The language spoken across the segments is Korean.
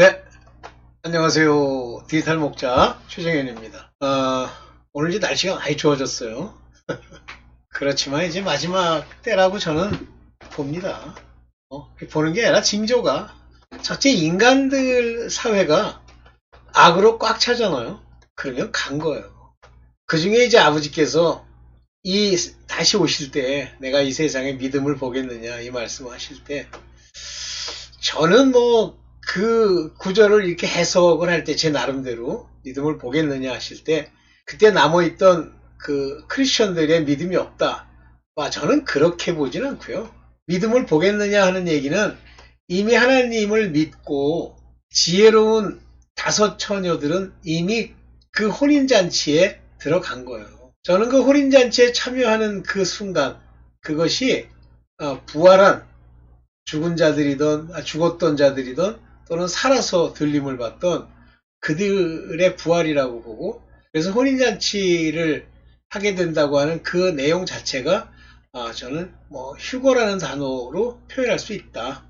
네, 안녕하세요. 디지털 목자 최정현입니다. 오늘 이제 날씨가 많이 좋아졌어요. 그렇지만 이제 마지막 때라고 저는 봅니다. 보는 게 아니라 징조가 첫째 인간들 사회가 악으로 꽉 차잖아요. 그러면 간 거예요. 그 중에 이제 아버지께서 다시 오실 때 내가 이 세상에 믿음을 보겠느냐 이 말씀하실 때 저는 그 구절을 이렇게 해석을 할 때 제 나름대로 믿음을 보겠느냐 하실 때 그때 남아있던 그 크리스천들의 믿음이 없다. 저는 그렇게 보진 않고요. 믿음을 보겠느냐 하는 얘기는 이미 하나님을 믿고 지혜로운 다섯 처녀들은 이미 그 혼인잔치에 들어간 거예요. 저는 그 혼인잔치에 참여하는 그 순간 그것이 부활한 죽었던 자들이든 또는 살아서 들림을 받던 그들의 부활이라고 보고, 그래서 혼인잔치를 하게 된다고 하는 그 내용 자체가 저는 휴거라는 단어로 표현할 수 있다.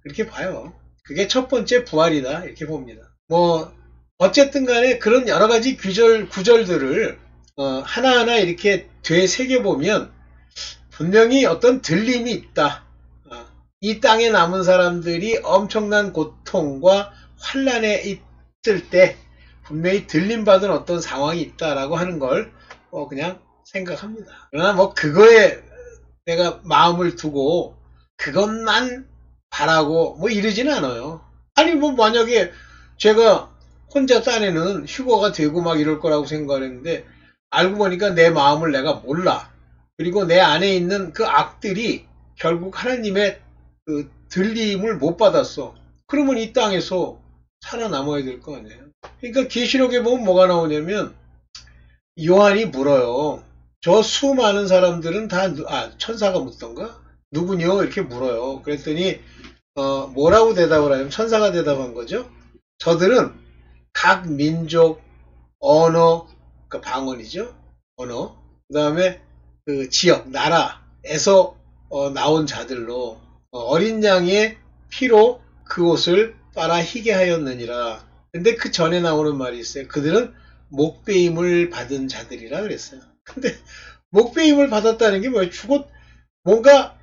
그렇게 봐요. 그게 첫 번째 부활이다 이렇게 봅니다. 어쨌든 간에 그런 여러 가지 구절들을 하나하나 이렇게 되새겨보면 분명히 어떤 들림이 있다. 이 땅에 남은 사람들이 엄청난 고통과 환란에 있을 때 분명히 들림받은 어떤 상황이 있다라고 하는 걸 그냥 생각합니다. 그러나 그거에 내가 마음을 두고 그것만 바라고 이러지는 않아요. 아니 만약에 제가 혼자 딴에는 휴거가 되고 막 이럴 거라고 생각했는데 알고 보니까 내 마음을 내가 몰라. 그리고 내 안에 있는 그 악들이 결국 하나님의 그 들림을 못 받았어. 그러면 이 땅에서 살아남아야 될 거 아니에요. 그러니까 계시록에 보면 뭐가 나오냐면 요한이 물어요. 저 수많은 사람들은 다 천사가 묻던가? 누구뇨? 이렇게 물어요. 그랬더니 뭐라고 대답을 하냐면 천사가 대답한 거죠. 저들은 각 민족, 언어, 그 방언이죠. 언어. 그 다음에 그 지역, 나라에서 나온 자들로 어린 양의 피로 그 옷을 빨아 희게 하였느니라. 근데 그 전에 나오는 말이 있어요. 그들은 목배임을 받은 자들이라 그랬어요. 근데 목배임을 받았다는 게 뭐예요? 뭔가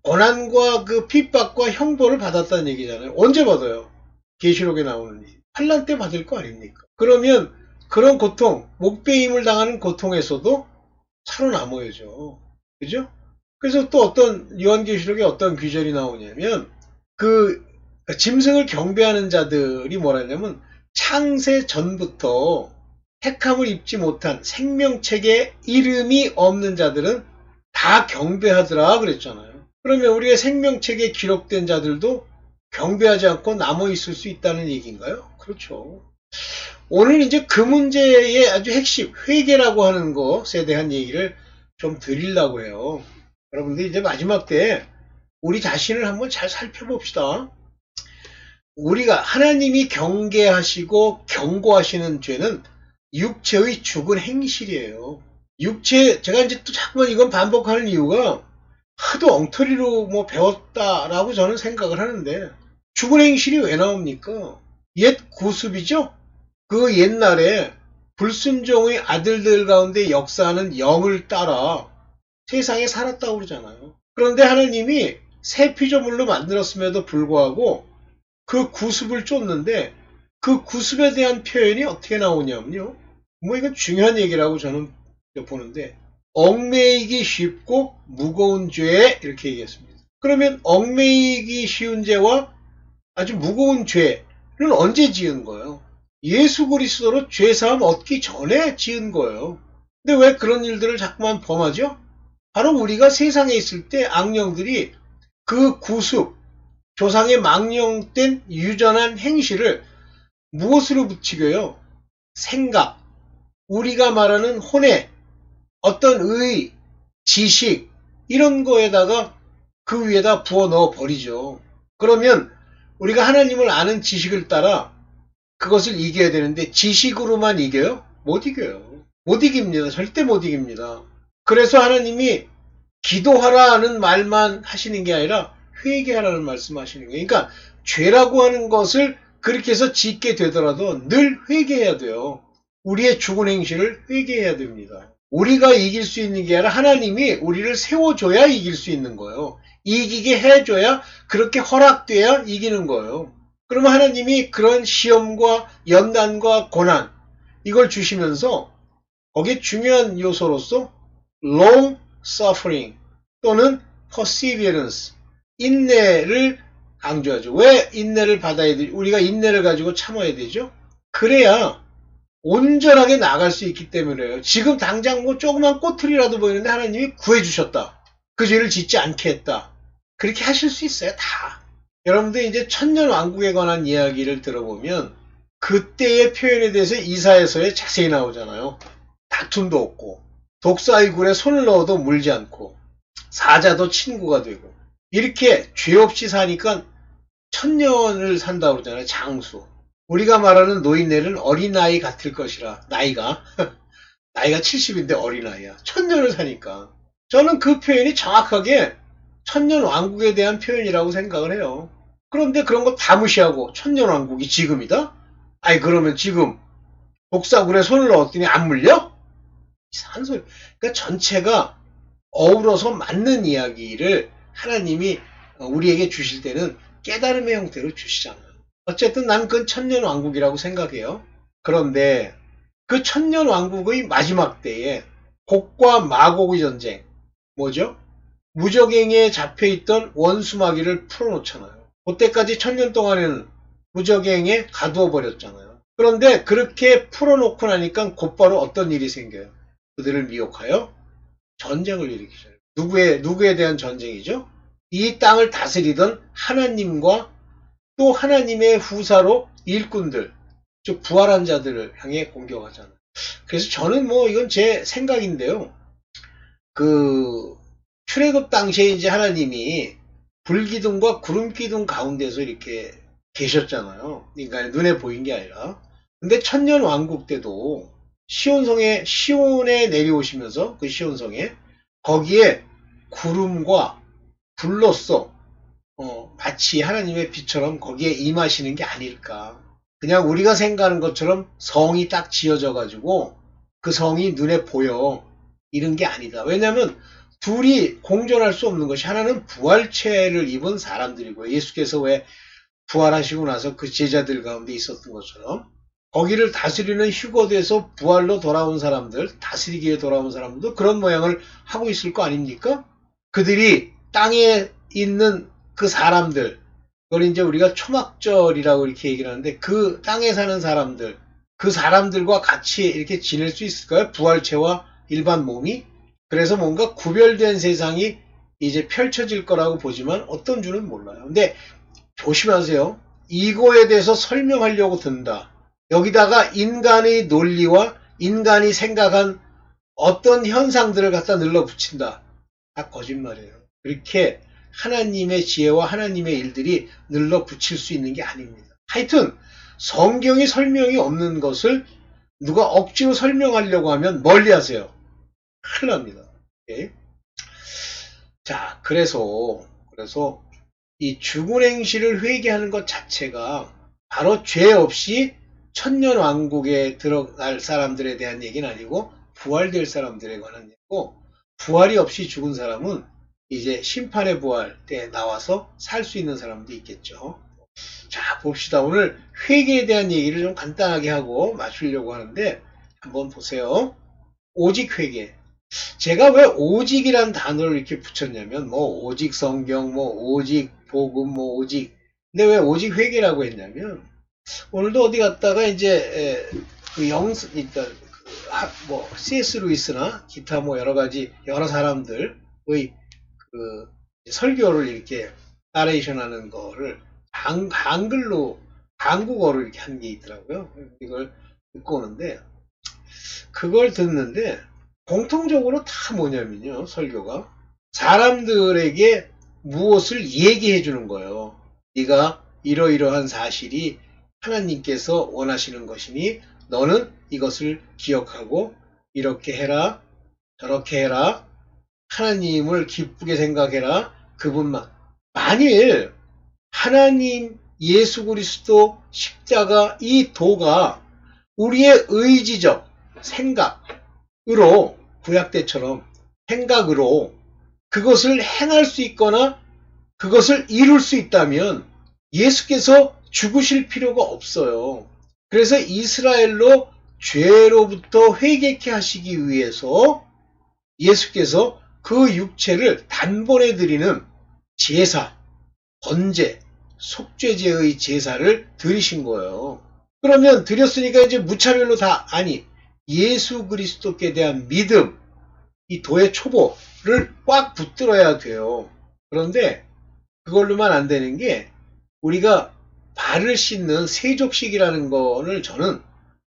고난과 그 핍박과 형벌을 받았다는 얘기잖아요. 언제 받아요? 계시록에 나오는 환란 때 받을 거 아닙니까? 그러면 그런 고통, 목배임을 당하는 고통에서도 살아남아야죠. 그죠? 그래서 또 요한계시록에 어떤 귀절이 나오냐면 그 짐승을 경배하는 자들이 뭐라냐면 창세 전부터 택함을 입지 못한 생명책에 이름이 없는 자들은 다 경배하더라 그랬잖아요. 그러면 우리의 생명책에 기록된 자들도 경배하지 않고 남아 있을 수 있다는 얘기인가요? 그렇죠. 오늘 이제 그 문제의 아주 핵심, 회개라고 하는 것에 대한 얘기를 좀 드리려고 해요. 여러분들 이제 마지막 때 우리 자신을 한번 잘 살펴봅시다. 우리가 하나님이 경계하시고 경고하시는 죄는 육체의 죽은 행실이에요. 제가 이제 또 자꾸만 이건 반복하는 이유가 하도 엉터리로 배웠다라고 저는 생각을 하는데 죽은 행실이 왜 나옵니까? 옛 구습이죠? 그 옛날에 불순종의 아들들 가운데 역사하는 영을 따라 세상에 살았다고 그러잖아요. 그런데 하나님이 새 피조물로 만들었음에도 불구하고 그 구습을 쫓는데 그 구습에 대한 표현이 어떻게 나오냐면요. 이건 중요한 얘기라고 저는 보는데 얽매이기 쉽고 무거운 죄 이렇게 얘기했습니다. 그러면 얽매이기 쉬운 죄와 아주 무거운 죄는 언제 지은 거예요? 예수 그리스도로 죄사함 얻기 전에 지은 거예요. 근데 왜 그런 일들을 자꾸만 범하죠? 바로 우리가 세상에 있을 때 악령들이 그 구습, 조상의 망령된 유전한 행실을 무엇으로 붙이겨요? 생각, 우리가 말하는 혼애, 어떤 의, 지식 이런 거에다가 그 위에다 부어 넣어 버리죠. 그러면 우리가 하나님을 아는 지식을 따라 그것을 이겨야 되는데 지식으로만 이겨요? 못 이겨요. 못 이깁니다. 절대 못 이깁니다. 그래서 하나님이 기도하라는 말만 하시는 게 아니라 회개하라는 말씀하시는 거예요. 그러니까 죄라고 하는 것을 그렇게 해서 짓게 되더라도 늘 회개해야 돼요. 우리의 죽은 행실을 회개해야 됩니다. 우리가 이길 수 있는 게 아니라 하나님이 우리를 세워줘야 이길 수 있는 거예요. 이기게 해줘야, 그렇게 허락돼야 이기는 거예요. 그러면 하나님이 그런 시험과 연단과 고난, 이걸 주시면서 거기에 중요한 요소로서 long suffering 또는 perseverance, 인내를 강조하죠. 왜 인내를 받아야 되죠? 우리가 인내를 가지고 참아야 되죠? 그래야 온전하게 나갈 수 있기 때문에요. 지금 당장 뭐 조그만 꼬투리라도 보이는데 하나님이 구해주셨다. 그 죄를 짓지 않게 했다. 그렇게 하실 수 있어요. 다. 여러분들 이제 천년왕국에 관한 이야기를 들어보면 그때의 표현에 대해서 이사야서에 자세히 나오잖아요. 다툼도 없고 독사의 굴에 손을 넣어도 물지 않고 사자도 친구가 되고 이렇게 죄 없이 사니까 천년을 산다고 그러잖아요. 장수. 우리가 말하는 노인네는 어린아이 같을 것이라. 나이가 70인데 어린아이야. 천년을 사니까. 저는 그 표현이 정확하게 천년왕국에 대한 표현이라고 생각을 해요. 그런데 그런 거 다 무시하고 천년왕국이 지금이다? 아니 그러면 지금 독사굴에 손을 넣었더니 안 물려? 이상한 소리. 그러니까 전체가 어우러서 맞는 이야기를 하나님이 우리에게 주실 때는 깨달음의 형태로 주시잖아요. 어쨌든 난 그건 천년왕국이라고 생각해요. 그런데 그 천년왕국의 마지막 때에 곡과 마곡의 전쟁, 뭐죠? 무적행에 잡혀있던 원수마귀를 풀어놓잖아요. 그때까지 천년 동안에는 무적행에 가두어 버렸잖아요. 그런데 그렇게 풀어놓고 나니까 곧바로 어떤 일이 생겨요? 그들을 미혹하여 전쟁을 일으키죠. 누구에 대한 전쟁이죠? 이 땅을 다스리던 하나님과 또 하나님의 후사로 일꾼들, 즉 부활한 자들을 향해 공격하잖아요. 그래서 저는 뭐 이건 제 생각인데요. 그 출애굽 당시에 이제 하나님이 불기둥과 구름기둥 가운데서 이렇게 계셨잖아요. 그러니까 눈에 보인 게 아니라. 근데 천년 왕국 때도 시온에 내려오시면서 그 시온성에 거기에 구름과 불로써 마치 하나님의 빛처럼 거기에 임하시는 게 아닐까. 그냥 우리가 생각하는 것처럼 성이 딱 지어져 가지고 그 성이 눈에 보여 이런 게 아니다. 왜냐하면 둘이 공존할 수 없는 것이, 하나는 부활체를 입은 사람들이고, 예수께서 왜 부활하시고 나서 그 제자들 가운데 있었던 것처럼 거기를 다스리는 휴거돼서 부활로 돌아온 사람들, 다스리기에 돌아온 사람들도 그런 모양을 하고 있을 거 아닙니까? 그들이 땅에 있는 그 사람들, 그걸 이제 우리가 초막절이라고 이렇게 얘기를 하는데, 그 땅에 사는 사람들, 그 사람들과 같이 이렇게 지낼 수 있을까요? 부활체와 일반 몸이? 그래서 뭔가 구별된 세상이 이제 펼쳐질 거라고 보지만 어떤 줄은 몰라요. 근데 조심하세요. 이거에 대해서 설명하려고 든다. 여기다가 인간의 논리와 인간이 생각한 어떤 현상들을 갖다 늘러붙인다. 다 거짓말이에요. 그렇게 하나님의 지혜와 하나님의 일들이 늘러붙일 수 있는 게 아닙니다. 하여튼 성경이 설명이 없는 것을 누가 억지로 설명하려고 하면 멀리 하세요. 큰일 납니다. 오케이? 자, 그래서 이 죽은 행실을 회개하는 것 자체가 바로 죄 없이 천년왕국에 들어갈 사람들에 대한 얘기는 아니고 부활될 사람들에 관한 얘기고, 부활이 없이 죽은 사람은 이제 심판의 부활 때 나와서 살 수 있는 사람도 있겠죠. 자, 봅시다. 오늘 회개에 대한 얘기를 좀 간단하게 하고 마치려고 하는데, 한번 보세요. 오직 회개. 제가 왜 오직이란 단어를 이렇게 붙였냐면, 뭐 오직 성경, 뭐 오직 복음, 뭐 오직, 근데 왜 오직 회개라고 했냐면, 오늘도 어디 갔다가 이제 그러니까 뭐 C.S. 루이스나 기타 뭐 여러 사람들의 그 설교를 이렇게 나레이션하는 거를 한국어로 이렇게 한 게 있더라고요. 이걸 듣고 오는데, 그걸 듣는데 공통적으로 다 뭐냐면요, 설교가 사람들에게 무엇을 얘기해 주는 거예요. 네가 이러이러한 사실이 하나님께서 원하시는 것이니 너는 이것을 기억하고 이렇게 해라, 저렇게 해라, 하나님을 기쁘게 생각해라. 그분만. 만일 하나님 예수 그리스도 십자가 이 도가 우리의 의지적 생각으로 구약 때처럼 생각으로 그것을 행할 수 있거나 그것을 이룰 수 있다면 예수께서 죽으실 필요가 없어요. 그래서 이스라엘로 죄로부터 회개케 하시기 위해서 예수께서 그 육체를 단번에 드리는 제사, 번제, 속죄제의 제사를 드리신 거예요. 그러면 드렸으니까 이제 무차별로 다 아니 예수 그리스도께 대한 믿음, 이 도의 초보를 꽉 붙들어야 돼요. 그런데 그걸로만 안 되는 게 우리가 발을 씻는 세족식이라는 거를 저는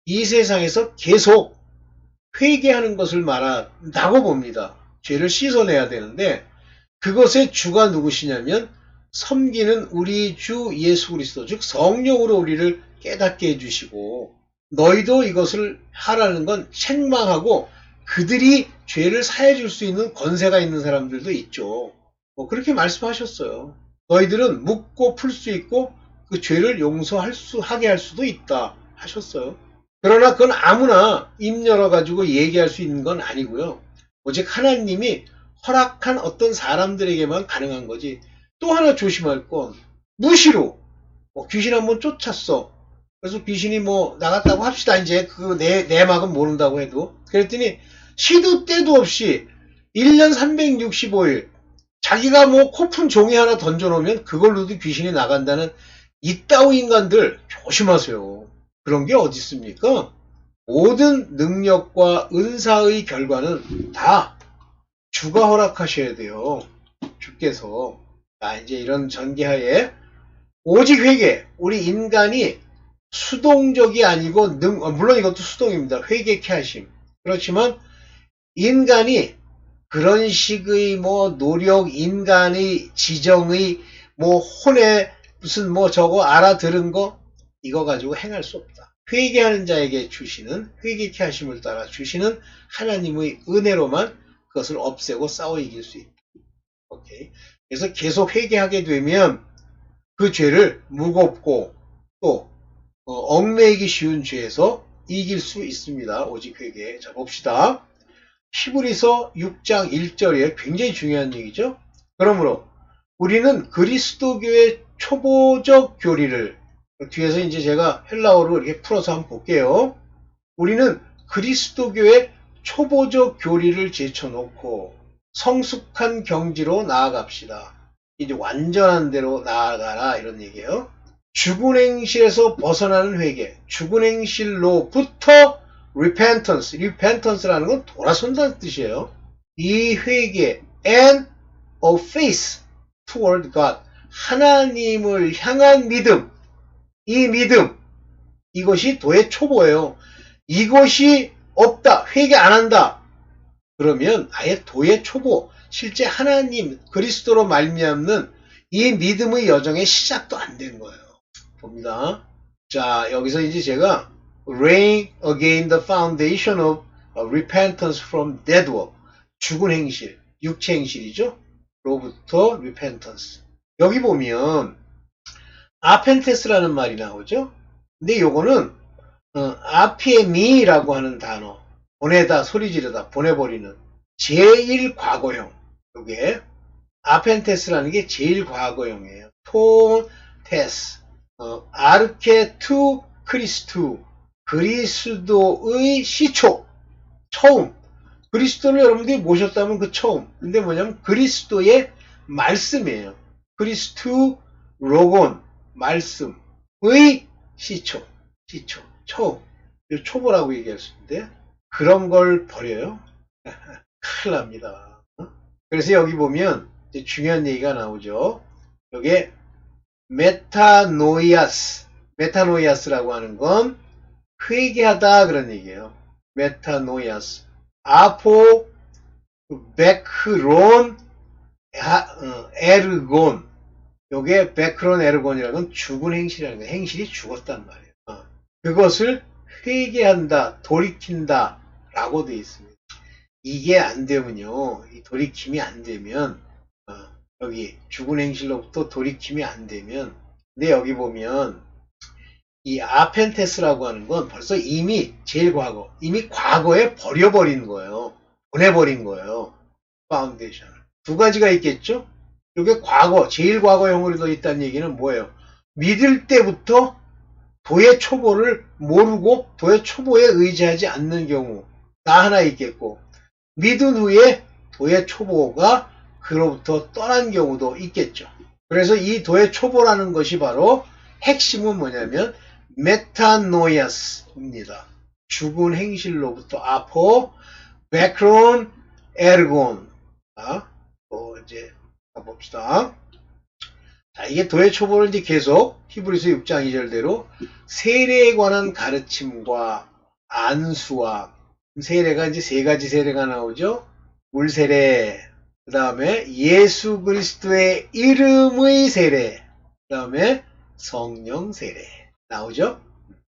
이 세상에서 계속 회개하는 것을 말한다고 봅니다. 죄를 씻어내야 되는데 그것의 주가 누구시냐면 섬기는 우리 주 예수 그리스도, 즉 성령으로 우리를 깨닫게 해주시고 너희도 이것을 하라는 건 책망하고 그들이 죄를 사해줄 수 있는 권세가 있는 사람들도 있죠. 그렇게 말씀하셨어요. 너희들은 묻고 풀 수 있고 그 죄를 하게 할 수도 있다 하셨어요. 그러나 그건 아무나 입 열어가지고 얘기할 수 있는 건 아니고요. 오직 하나님이 허락한 어떤 사람들에게만 가능한 거지. 또 하나 조심할 건 무시로 귀신 한번 쫓았어. 그래서 귀신이 나갔다고 합시다. 이제 그 내막은 모른다고 해도. 그랬더니 시도 때도 없이 1년 365일 자기가 코푼 종이 하나 던져놓으면 그걸로도 귀신이 나간다는 이따위 인간들 조심하세요. 그런 게 어디 있습니까? 모든 능력과 은사의 결과는 다 주가 허락하셔야 돼요. 주께서. 이제 이런 전개하에 오직 회개. 우리 인간이 수동적이 아니고 물론 이것도 수동입니다. 회개케 하심. 그렇지만 인간이 그런 식의 노력, 인간의 지정의 혼에 무슨 저거 알아들은 거 이거 가지고 행할 수 없다. 회개하는 자에게 주시는 회개케 하심을 따라 주시는 하나님의 은혜로만 그것을 없애고 싸워 이길 수 있다. 오케이. 그래서 계속 회개하게 되면 그 죄를 무겁고 또 얽매이기 쉬운 죄에서 이길 수 있습니다. 오직 회개. 자, 봅시다. 히브리서 6장 1절에 굉장히 중요한 얘기죠. 그러므로 우리는 그리스도교의 초보적 교리를 뒤에서 이제 제가 헬라어로 이렇게 풀어서 한번 볼게요. 우리는 그리스도교의 초보적 교리를 제쳐놓고 성숙한 경지로 나아갑시다. 이제 완전한 대로 나아가라 이런 얘기예요. 죽은 행실에서 벗어나는 회개, 죽은 행실로부터 repentance라는 건 돌아선다는 뜻이에요. 이 회개 and a faith toward God, 하나님을 향한 믿음, 이 믿음, 이것이 도의 초보예요. 이것이 없다, 회개 안 한다. 그러면 아예 도의 초보, 실제 하나님 그리스도로 말미암는 이 믿음의 여정의 시작도 안 된 거예요. 봅니다. 자, 여기서 이제 제가 laying again the foundation of repentance from dead work, 죽은 행실, 육체 행실이죠. 로부터 repentance. 여기 보면 아펜테스라는 말이 나오죠. 근데 요거는 아피에미라고 하는 단어, 보내다, 소리 지르다, 보내버리는 제1과거형. 요게 아펜테스라는 게 제1과거형이에요. 톤테스, 아르케 투 크리스투, 그리스도의 시초, 처음. 그리스도를 여러분들이 모셨다면 그 처음. 근데 뭐냐면 그리스도의 말씀이에요. 그리스투 로곤, 말씀의 시초, 처음. 이 초보라고 얘기할 수 있는데 그런 걸 버려요. 큰일 납니다. 그래서 여기 보면 이제 중요한 얘기가 나오죠. 여기에 메타노이아스라고 하는 건 회개하다 그런 얘기예요. 메타노이아스. 아포, 베크론, 에르곤. 요게 베크론, 에르곤이라는 건 죽은 행실이라는 거예요. 행실이 죽었단 말이에요. 그것을 회개한다, 돌이킨다 라고 되어 있습니다. 이게 안 되면요, 이 돌이킴이 안 되면, 여기 죽은 행실로부터 돌이킴이 안 되면 근데 여기 보면 이 아펜테스라고 하는 건 벌써 이미 제일 과거, 이미 과거에 버려버린 거예요. 보내버린 거예요. 파운데이션. 두 가지가 있겠죠? 이게 과거, 제일 과거형으로 더 있다는 얘기는 뭐예요? 믿을 때부터 도의 초보를 모르고 도의 초보에 의지하지 않는 경우가 하나 있겠고, 믿은 후에 도의 초보가 그로부터 떠난 경우도 있겠죠. 그래서 이 도의 초보라는 것이 바로 핵심은 뭐냐면 메타노이아스입니다. 죽은 행실로부터 아포, 베크론, 에르곤. 이제 가봅시다. 자, 이게 도의 초보는 이제 계속 히브리서 6장 2절대로 세례에 관한 가르침과 안수와 세례가 이제 세 가지 세례가 나오죠. 물세례, 그 다음에 예수 그리스도의 이름의 세례, 그 다음에 성령 세례 나오죠.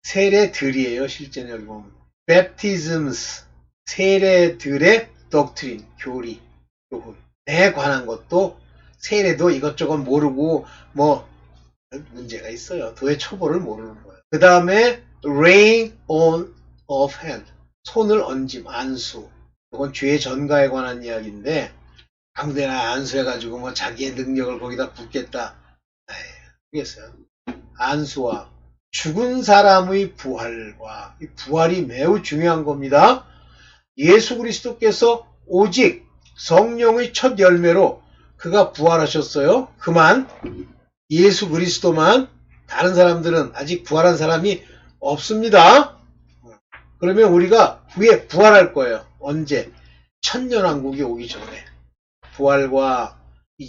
세례들이에요. 실제는 여기 보면 baptisms, 세례들의 doctrine, 교리, 교훈에 관한 것도 세례도 이것저것 모르고 뭐 문제가 있어요. 도의 초보를 모르는 거예요. 그 다음에 laying on of hand, 손을 얹음, 안수. 이건 죄의 전가에 관한 이야기인데 아무데나 안수해가지고 뭐 자기의 능력을 거기다 붓겠다. 모르겠어요. 안수와 죽은 사람의 부활과 이 부활이 매우 중요한 겁니다. 예수 그리스도께서 오직 성령의 첫 열매로 그가 부활하셨어요. 그만 예수 그리스도만, 다른 사람들은 아직 부활한 사람이 없습니다. 그러면 우리가 후에 부활할 거예요. 언제? 천년왕국이 오기 전에. 부활과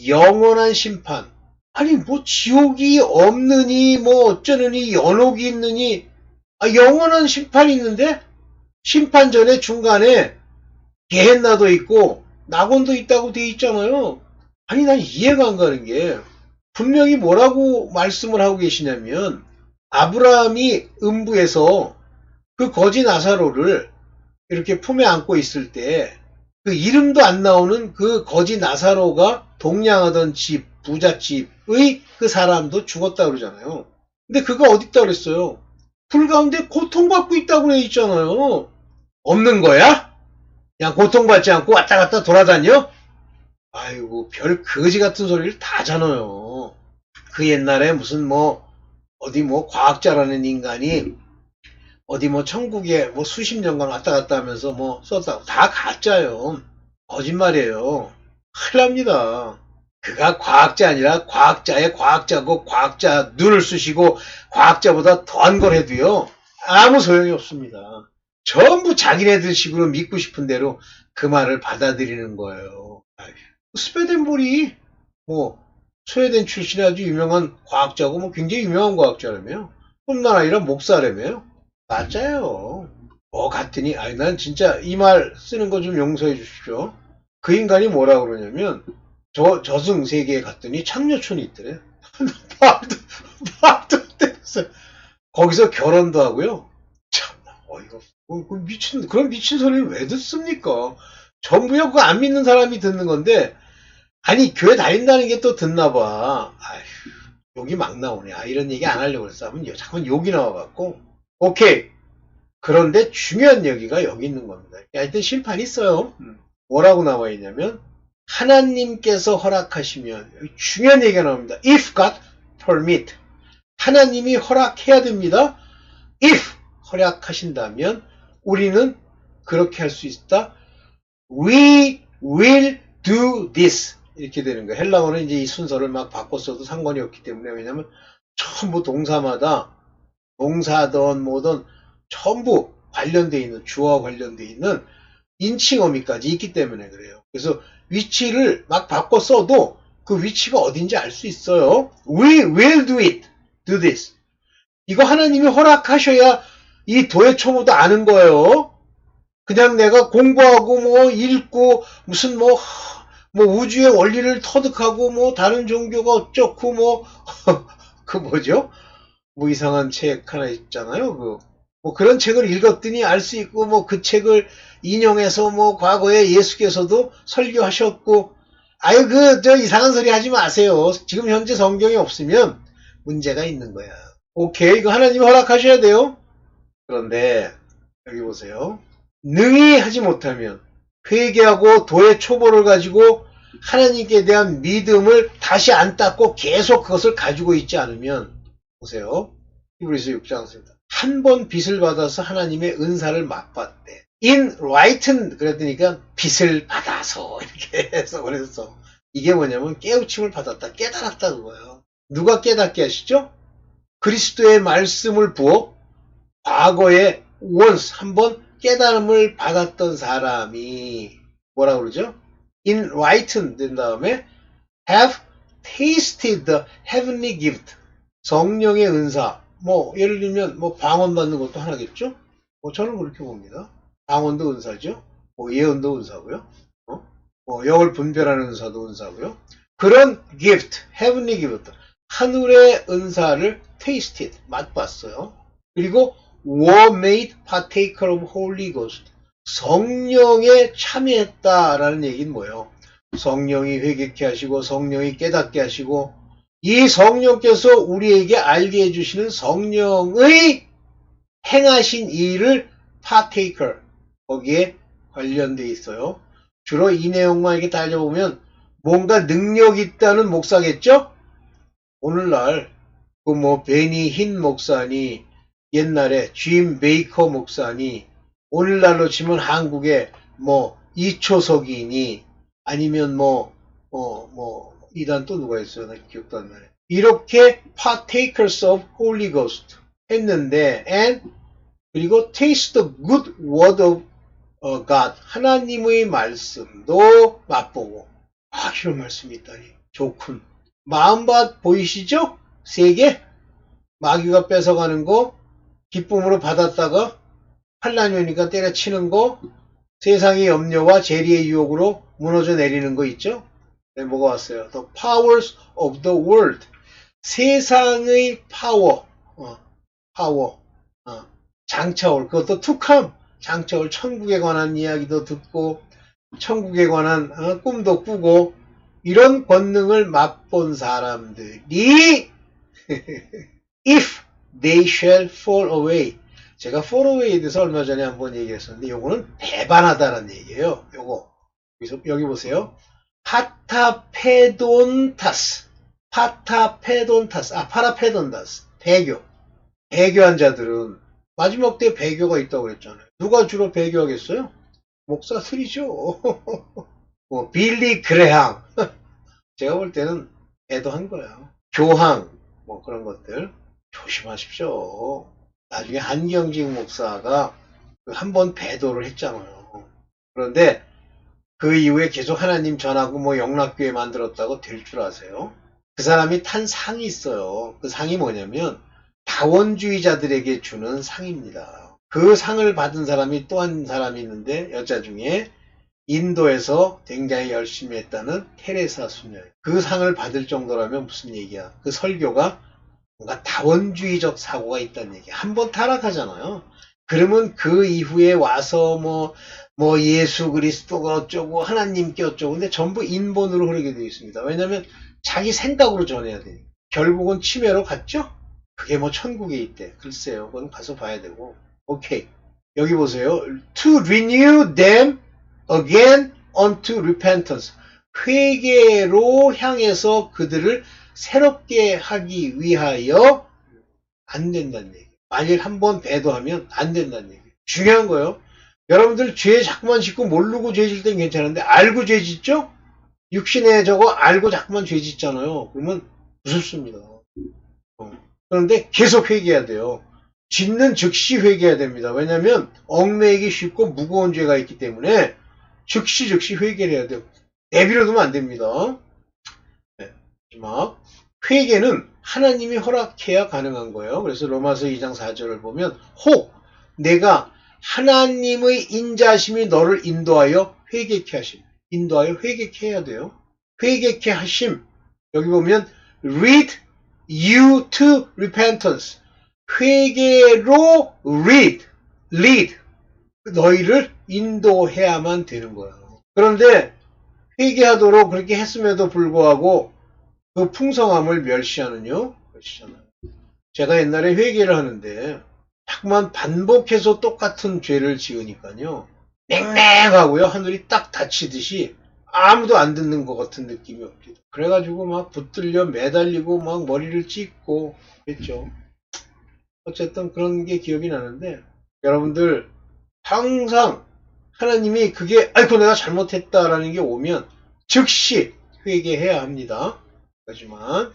영원한 심판. 아니 뭐 지옥이 없느니 뭐 어쩌느니 연옥이 있느니, 영원한 심판이 있는데 심판 전에 중간에 게헨나도 있고 낙원도 있다고 돼 있잖아요. 아니 난 이해가 안 가는 게, 분명히 뭐라고 말씀을 하고 계시냐면 아브라함이 음부에서 그 거지 나사로를 이렇게 품에 안고 있을 때 그 이름도 안 나오는 그 거지 나사로가 동냥하던 집, 부잣집의 그 사람도 죽었다 그러잖아요. 근데 그가 어디 있다 그랬어요? 불 가운데 고통받고 있다고 돼 있잖아요. 없는 거야? 그냥 고통받지 않고 왔다 갔다 돌아다녀? 아이고 별 거지 같은 소리를 다 하잖아요. 그 옛날에 무슨 뭐 어디 뭐 과학자라는 인간이 어디 뭐 천국에 뭐 수십 년간 왔다 갔다 하면서 뭐 썼다고, 다 가짜요. 거짓말이에요. 큰일 납니다. 그가 과학자 아니라 과학자의 과학자고 과학자 눈을 쑤시고 과학자보다 더한 걸 해도요 아무 소용이 없습니다. 전부 자기네들 식으로 믿고 싶은 대로 그 말을 받아들이는 거예요. 스웨덴볼이 뭐 스웨덴 출신의 아주 유명한 과학자고 뭐 굉장히 유명한 과학자라며요. 뿐만 아니라 목사라며요. 맞아요. 뭐 같으니 난 진짜 이 말 쓰는 거 좀 용서해 주십시오. 그 인간이 뭐라 그러냐면 저승세계에 갔더니 창녀촌이 있더래. 말도 안 되겠어요. 거기서 결혼도 하고요. 참나 어이가 없어. 그런 미친 소리를 왜 듣습니까? 전부요 그거 안 믿는 사람이 듣는 건데, 아니 교회 다닌다는 게 또 듣나 봐. 아휴, 욕이 막 나오네. 이런 얘기 안 하려고 그랬어. 잠깐 욕이 나와갖고. 오케이. 그런데 중요한 얘기가 여기 있는 겁니다. 하여튼 심판이 있어요. 뭐라고 나와 있냐면 하나님께서 허락하시면, 여기 중요한 얘기가 나옵니다. If God permit. 하나님이 허락해야 됩니다. If 허락하신다면 우리는 그렇게 할 수 있다. We will do this. 이렇게 되는 거예요. 헬라어는 이제 이 순서를 막 바꿨어도 상관이 없기 때문에, 왜냐면 전부 동사마다 동사든 뭐든 전부 관련되어 있는, 주어와 관련되어 있는 인칭 어미까지 있기 때문에 그래요. 그래서 위치를 막 바꿔 써도 그 위치가 어딘지 알 수 있어요. We will do it. Do this. 이거 하나님이 허락하셔야 이 도의 초보도 아는 거예요. 그냥 내가 공부하고 뭐 읽고 무슨 뭐 우주의 원리를 터득하고 뭐 다른 종교가 어쩌고 뭐 그 뭐죠? 뭐 이상한 책 하나 있잖아요. 뭐 그런 책을 읽었더니 알 수 있고, 뭐 그 책을 인용해서 뭐 과거에 예수께서도 설교하셨고, 저 이상한 소리 하지 마세요. 지금 현재 성경이 없으면 문제가 있는 거야. 오케이, 이거 하나님이 허락하셔야 돼요. 그런데 여기 보세요. 능히 하지 못하면 회개하고 도의 초보를 가지고 하나님께 대한 믿음을 다시 안 닦고 계속 그것을 가지고 있지 않으면 보세요. 히브리서 6장입니다. 한 번 빚을 받아서 하나님의 은사를 맛봤대. In written 그랬더니까 빚을 받아서 이렇게 해서 그랬어. 이게 뭐냐면 깨우침을 받았다. 깨달았다 그거예요. 누가 깨닫게 하시죠? 그리스도의 말씀을 부어 과거에 once 한번 깨달음을 받았던 사람이 뭐라 그러죠? In written 된 다음에 have tasted the heavenly gift 성령의 은사 뭐 예를 들면 뭐 방언 받는 것도 하나겠죠? 뭐 저는 그렇게 봅니다. 방언도 은사죠. 뭐 예언도 은사고요. 뭐 영을 분별하는 은사도 은사고요. 그런 gift, heavenly gift 하늘의 은사를 tasted 맛봤어요. 그리고 were made partaker of Holy Ghost 성령에 참여했다라는 얘기는 뭐예요? 성령이 회개케 하시고 성령이 깨닫게 하시고 이 성령께서 우리에게 알게 해주시는 성령의 행하신 일을 partaker 거기에 관련되어 있어요. 주로 이 내용만 이렇게 따져보면 뭔가 능력이 있다는 목사겠죠? 오늘날 그 뭐 베니 흰 목사니 옛날에 짐 베이커 목사니 오늘날로 치면 한국에 뭐 이초석이니 아니면 뭐 이단 또 누가 있어요? 나 기억도 안 나네. 이렇게 partakers of Holy Ghost 했는데 and 그리고 taste the good word of God 하나님의 말씀도 맛보고 이런 말씀이 있다니 좋군. 마음밭 보이시죠? 세 개 마귀가 뺏어가는 거 기쁨으로 받았다가 환난이 오니까 때려치는 거 세상의 염려와 재리의 유혹으로 무너져 내리는 거 있죠? 네, 뭐가 왔어요? The powers of the world 세상의 파워 장차올 그것도 to come 장차올 천국에 관한 이야기도 듣고 천국에 관한 꿈도 꾸고 이런 권능을 맛본 사람들이 if they shall fall away 제가 fall away에 대해서 얼마 전에 한번 얘기했었는데 요거는 배반하다라는 얘기예요. 요거 여기 보세요. 파타페돈타스 파라페돈다스 배교한 자들은 마지막 때 배교가 있다고 그랬잖아요. 누가 주로 배교하겠어요? 목사들이죠. 뭐 빌리 그레항 제가 볼 때는 배도한 거예요. 교황 뭐 그런 것들 조심하십시오. 나중에 한경직 목사가 한 번 배도를 했잖아요. 그런데 그 이후에 계속 하나님 전하고 뭐 영락교회 만들었다고 될 줄 아세요? 그 사람이 탄 상이 있어요. 그 상이 뭐냐면 다원주의자들에게 주는 상입니다. 그 상을 받은 사람이 또 한 사람이 있는데 여자 중에 인도에서 굉장히 열심히 했다는 테레사 수녀. 그 상을 받을 정도라면 무슨 얘기야. 그 설교가 뭔가 다원주의적 사고가 있다는 얘기야. 한번 타락하잖아요. 그러면 그 이후에 와서 뭐 예수 그리스도가 어쩌고 하나님께 어쩌고 근데 전부 인본으로 흐르게 되어 있습니다. 왜냐하면 자기 생각으로 전해야 되니까. 결국은 치매로 갔죠? 그게 뭐 천국에 있대. 글쎄요. 그건 가서 봐야 되고. 오케이. 여기 보세요. To renew them again unto repentance. 회개로 향해서 그들을 새롭게 하기 위하여 안 된다는 얘기. 만일 한번 배도하면 안 된다는 얘기. 중요한 거예요. 여러분들 죄 자꾸만 짓고 모르고 죄 짓을 땐 괜찮은데 알고 죄 짓죠? 육신에 저거 알고 자꾸만 죄 짓잖아요. 그러면 무섭습니다. 그런데 계속 회개해야 돼요. 짓는 즉시 회개해야 됩니다. 왜냐하면 얽매이기 쉽고 무거운 죄가 있기 때문에 즉시 회개를 해야 돼요. 내버려두면 안 됩니다. 네, 마지막 회개는 하나님이 허락해야 가능한 거예요. 그래서 로마서 2장 4절을 보면 혹 내가 하나님의 인자심이 너를 인도하여 회개케 하심. 인도하여 회개케 해야 돼요. 회개케 하심. 여기 보면 lead you to repentance. 회개로 lead. 너희를 인도해야만 되는 거예요. 그런데 회개하도록 그렇게 했음에도 불구하고 그 풍성함을 멸시하는요. 것이잖아요. 제가 옛날에 회개를 하는데 자꾸만 반복해서 똑같은 죄를 지으니까요. 냉랭하고요. 하늘이 딱 닫히듯이 아무도 안 듣는 것 같은 느낌이 옵니다. 그래가지고 막 붙들려 매달리고 막 머리를 찢고 그랬죠. 어쨌든 그런 게 기억이 나는데 여러분들 항상 하나님이 그게 아이고 내가 잘못했다라는 게 오면 즉시 회개해야 합니다. 하지만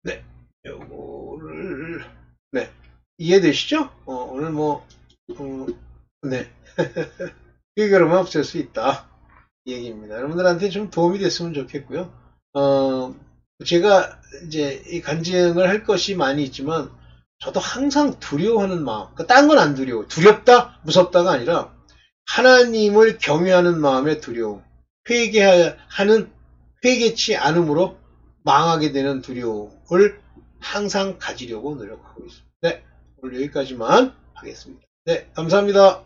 네 요거를 네 이해되시죠? 오늘 뭐 네 회개로만 없앨 수 있다 이 얘기입니다. 여러분들한테 좀 도움이 됐으면 좋겠고요. 제가 이제 이 간증을 할 것이 많이 있지만 저도 항상 두려워하는 마음, 딴 건 안 두려워. 두렵다, 무섭다가 아니라 하나님을 경외하는 마음의 두려움, 회개치 않음으로 망하게 되는 두려움을 항상 가지려고 노력하고 있습니다. 네, 오늘 여기까지만 하겠습니다. 네, 감사합니다.